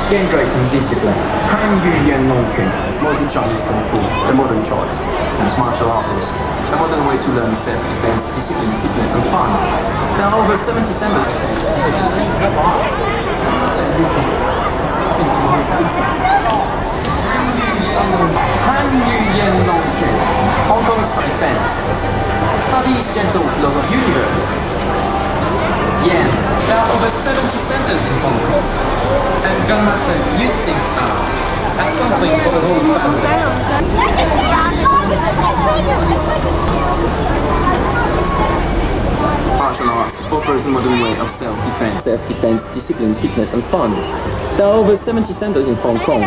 Gendra is in discipline. Han Yu Yan Long Kun. Modern Chinese Kung Fu, the modern choice. As martial artists, a modern way to learn self-defense, discipline, fitness, and fun. There are over 70 centers. Han Yu Yan Long Kun, Hong Kong's defense. Study is gentle philosophy of universe. Yan, there are over 70 centers in Hong Kong. And Grandmaster Yu Tsing has something for the whole family. Martial arts offers a modern way of self-defense, discipline, fitness, and fun. There are over 70 centers in Hong Kong.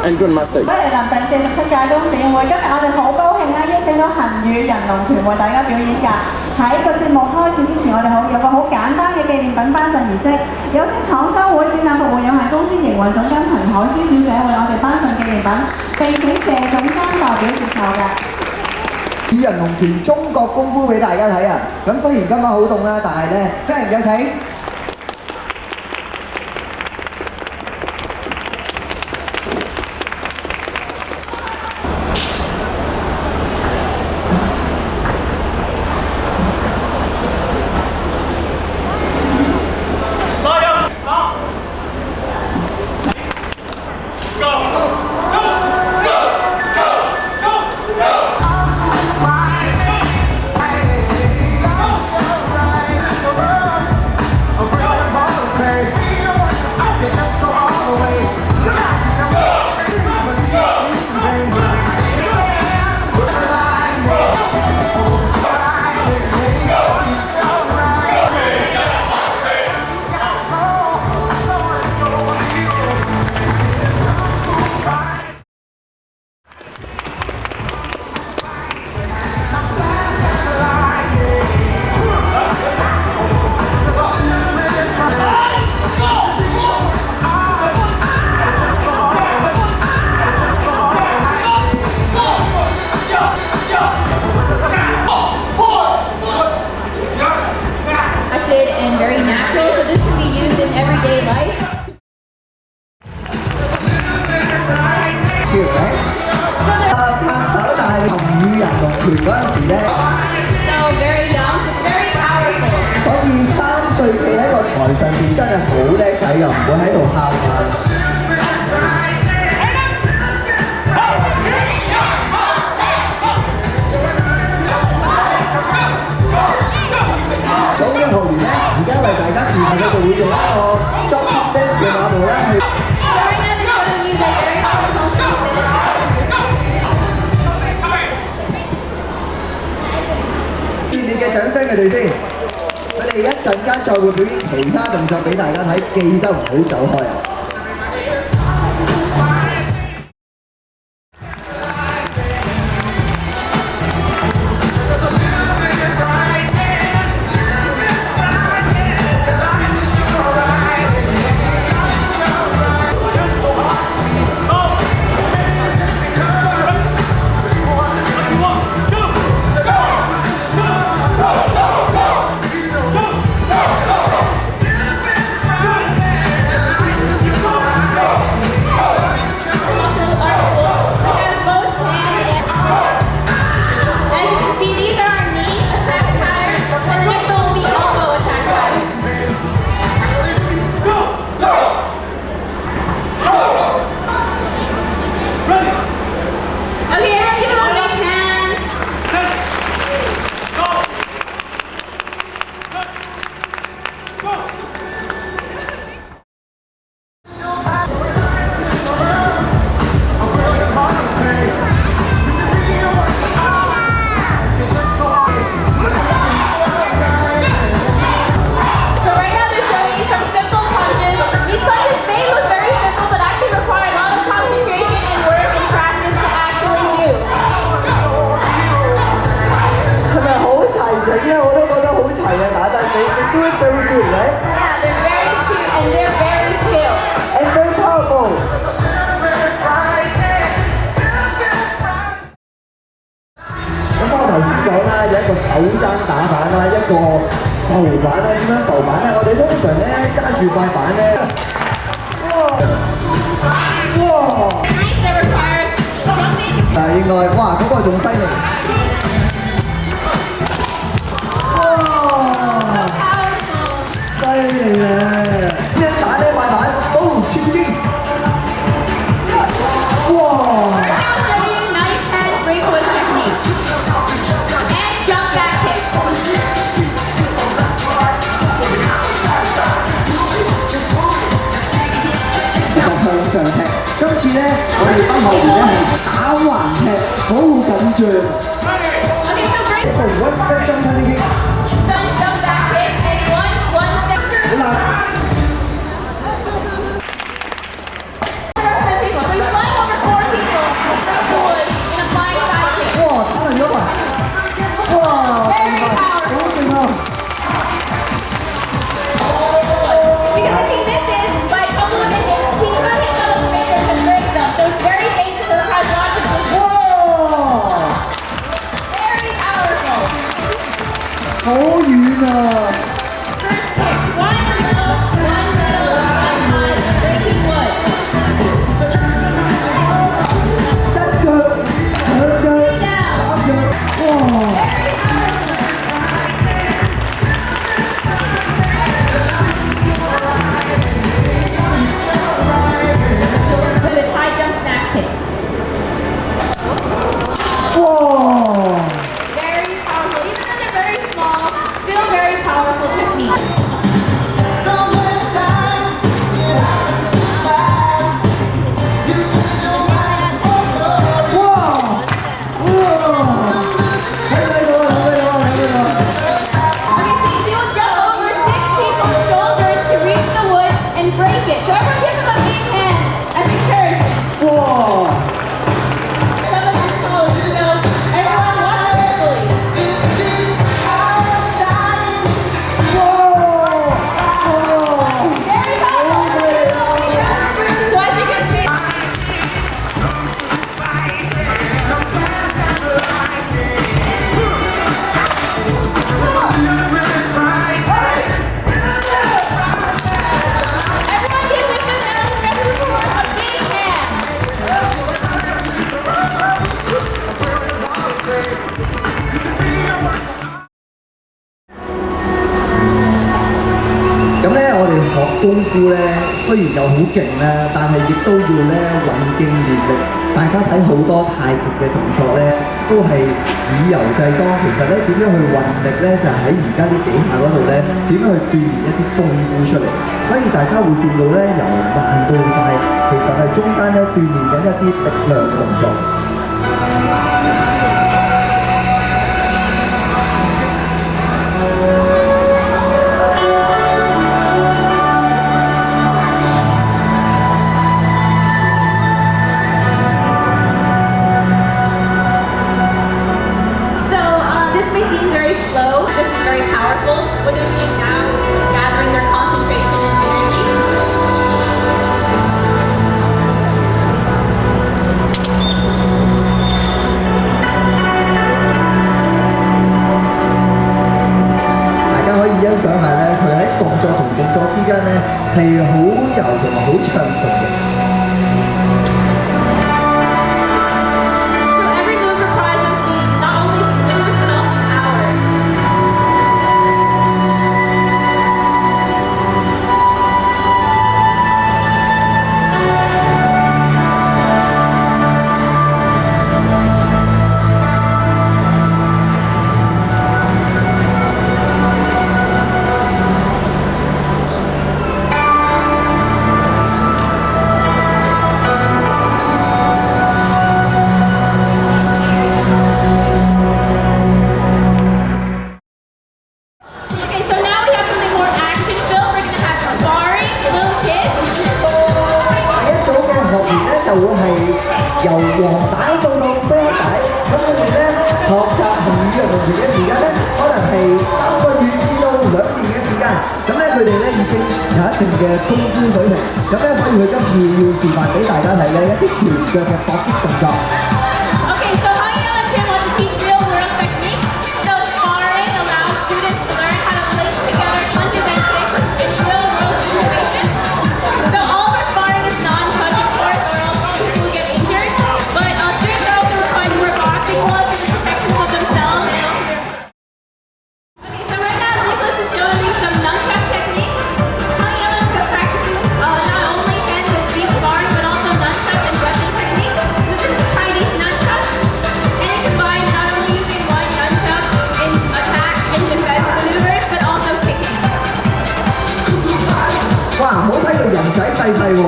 And Grandmaster 嚟臨第47屆中展會，今日我哋好高興咧，邀請到恒宇人龍拳為大家表演㗎。喺個節目開始之前，我哋有個好簡單嘅紀念品頒贈儀式，有請廠商會展覽服務有限公司營運總監陳海思小姐為我哋頒贈紀念品，並請謝總監代表接受嘅。以人龍拳中國功夫俾大家睇啊！咁雖然今晚好凍啦，但係咧，今日有請。And very natural, so this can be used in everyday life. 拍手，但係恒宇人龍拳嗰陣時咧， So very young, very powerful. 所以3歲企喺個台上邊真係好叻仔㗎，唔會喺度喊㗎。早嘅學員咧，而家為大家示範，佢哋會用一個 drop kick 嘅馬步咧去。So right now they're showing you the very powerful movement. 熱烈嘅掌聲佢哋先，佢哋一陣間再會表演其他動作俾大家睇，記得唔好走開啊！手踭打板啦，一個浮板啦，點樣浮板咧？我哋通常咧揸住塊板咧，哇！來，哇，嗰個仲犀利。哇！犀利咧！一打呢塊板，哦，超堅！哇！ Nice hand break twist technique. And jump back kick. 就向上踢。今次咧，我哋班學員咧係打橫踢，好緊張。 Okay, so break. 一個1 step 中間啲 Then jump back kick and one step. 好啦。 So he's flying over 4 people in a flying side kick. 哇！打爛咗嘛！哇！勁快，好勁啊！ Because if he misses by a couple of inches, he could hit some of the fingers and break them. So it's very dangerous and psychologically 哇！ very powerful. 好遠啊！ First kick, one middle, one high, breaking wood. 一腳、兩腳、三腳，哇！ With high jump snap kick. 哇！ Very powerful. Even though they're very small, still very powerful technique. 哇！哇！睇唔睇到啊？睇唔睇到啊？睇唔睇到啊？ Okay, so he will jump over 6 people's shoulders to reach the wood and break it. So everyone give him a big hand as encouragement. 哇！ Some of you know, everyone watch carefully. 哇！哇！ Very powerful. So as you can see, everyone give Nicholas and the rest of the world a big hand. 咁咧，我哋學功夫咧，雖然又好勁啦，但係亦都要咧運勁練力。大家睇好多太極嘅動作咧，都係以柔制剛。其實咧，點樣去運力咧，就係喺而家啲幾下嗰度咧，點樣去鍛鍊一啲功夫出嚟。所以大家會見到咧，由慢到快，其實係中間咧鍛鍊緊一啲力量動作。 So this may seem very slow. This is very powerful. What they're doing now is gathering their concentration and energy. So every move requires them to be not only smooth but also powered. Okay, so now we have something more action-filled. We're gonna have sparring, little kids. 第一組嘅學員咧就會係由黃帶到啡帶，咁佢哋咧學習行語運動員嘅時間咧，可能係3個月至到2年嘅時間，咁咧佢哋咧已經有一定嘅功夫水平，咁咧所以佢今次要示範俾大家睇咧一啲拳腳嘅搏擊動作。 Okay, so Hanya and Tim want to teach real world technique. So sparring allows students to learn how to link together punches and kicks in real world situations. So all of our sparring is non-touch, of course, or else people will get injured. But students are also required to work 喎。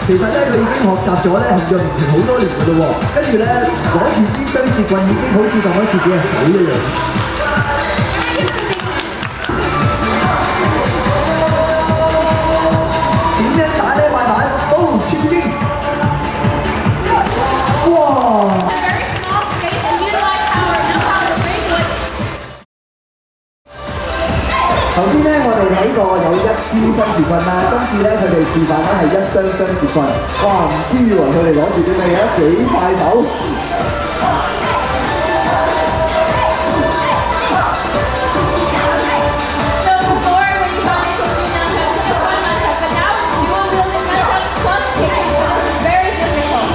其實咧佢已經學習咗咧紅藥龍拳好多年㗎咯喎，跟住咧攞住支雙節棍已經好似當咗自己嘅手一樣。點樣打呢塊板？哦，超經！哇！ Very small space and utilize power, know how to break wood. 頭先咧，我哋睇過有一支雙節棍啦，今次咧佢哋示範咧係一雙雙節棍。哇！唔知喎，佢哋攞住啲咩嘢？幾塊手？ So before, when you saw this, you know how to put one nunchuck, but now it's dual wielding nunchuck plus kicking. It's very difficult.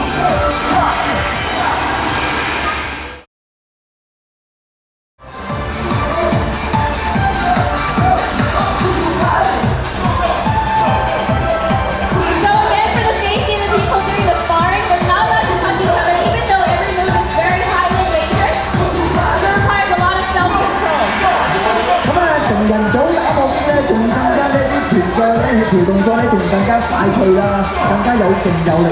人組打搏擊咧，仲更加呢啲拳腳咧、協調動作咧，仲更加快脆啦，更加有勁有力。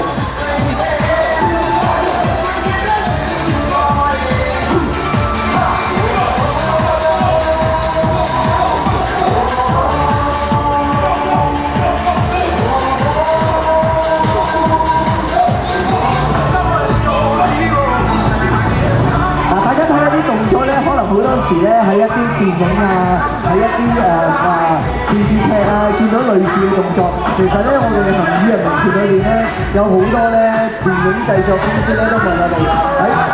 好多時咧喺一啲電影啊，喺一啲電視劇啊，見到類似嘅動作。其實咧，我哋嘅行語人龍拳裏邊咧，有好多咧電影製作公司咧都問我哋，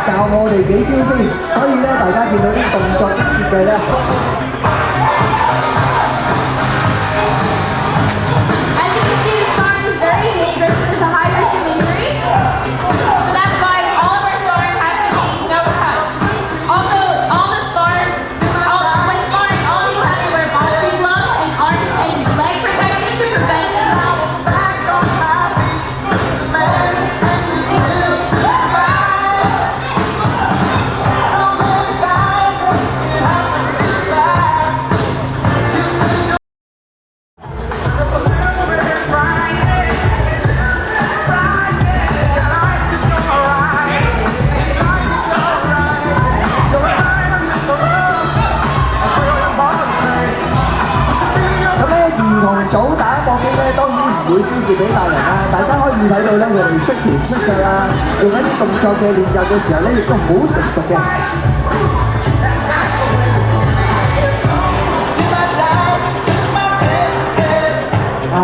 教我哋幾招先。所以咧，大家見到啲動作啲設計咧。As you can see, the sparring is very dangerous. There's a high risk of injury. That's why all of our sparring has to be no touch. Also, when sparring, all people have to wear boxing gloves and arm and leg protection to prevent injury.組打搏擊咧，當然唔會輸蝕俾大人啦。大家可以睇到咧，佢哋出拳出腳啊，用一啲動作嘅練習嘅時候咧，亦都好成熟嘅。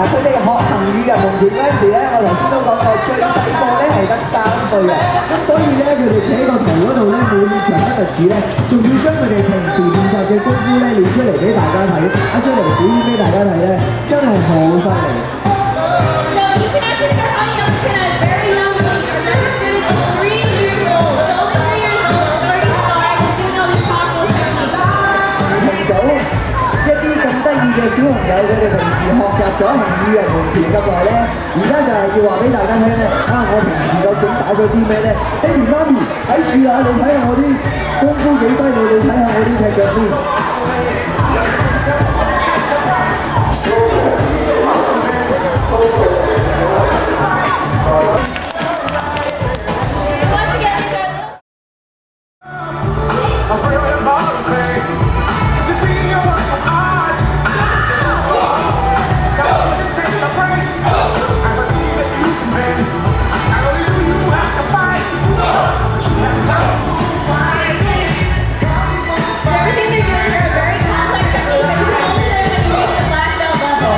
佢哋學行語人龍拳嗰陣時咧，我頭先都講過，最細個咧係得3歲嘅，咁所以咧佢哋企喺個圖嗰度咧，冇練長不特止咧，仲要將佢哋平時練習嘅功夫咧練出嚟俾大家睇，出嚟表演俾大家睇咧，真係好犀利。So you can actually start hunting young kid at a very young age. Our youngest student is 3 years old. So only 3 years old, already sparring and doing all these powerful techniques. 同組一啲咁得意嘅小朋友，佢哋平時學習咗行語人龍拳咁耐咧，而家就係要話俾大家聽咧，我平時究竟打咗啲咩咧？爹哋媽咪睇住啊！你睇下我啲功夫幾犀利，你睇下我啲踢腳先。Everything they're doing are very complex techniques that you can only learn when you reach the black belt level.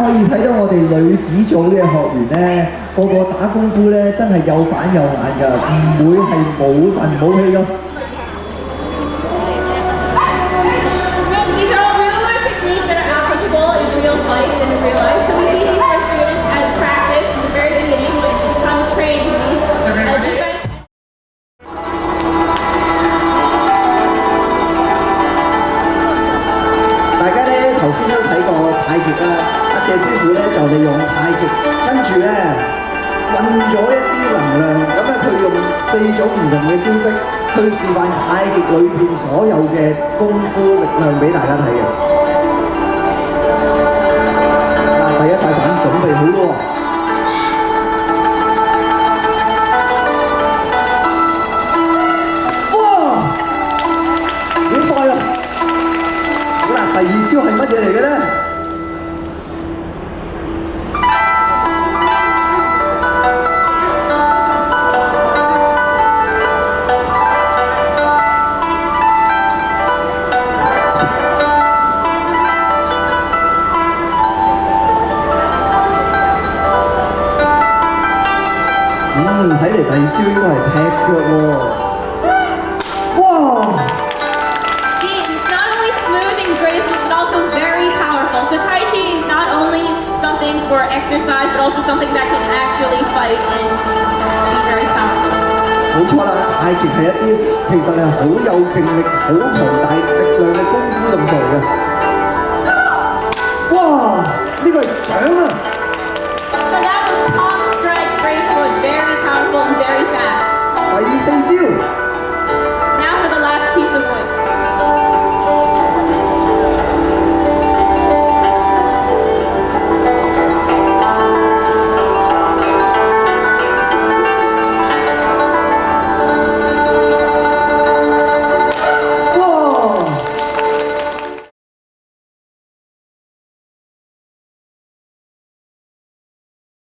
可以睇到我哋女子組嘅學員咧，個個打功夫咧真係有板有眼㗎，唔會係冇神冇氣咯。These are all real life techniques that are applicable in real fights and in real life. So we teach these to our students as practice from the very beginning so they can become trained in these defense. 大家咧頭先都睇過太極啦，阿謝師傅咧就利用太極，跟住咧運咗一啲能量，咁咧佢用4種唔同嘅招式去示範太極裏邊所有嘅功夫力量俾大家睇嘅。嗱，第一塊板準備好咯喎！哇，好快啊！好啦，第二招係乜嘢嚟嘅咧？睇嚟第二招應該係踢腳喎。哇！ It's not only smooth and graceful, but also very powerful. So Tai Chi is not only something for exercise, but also something that can actually fight and be very powerful. 冇錯啦，太極係一啲其實係好有勁力、好強大力量嘅功夫動作嚟嘅。哇！呢個係掌啊！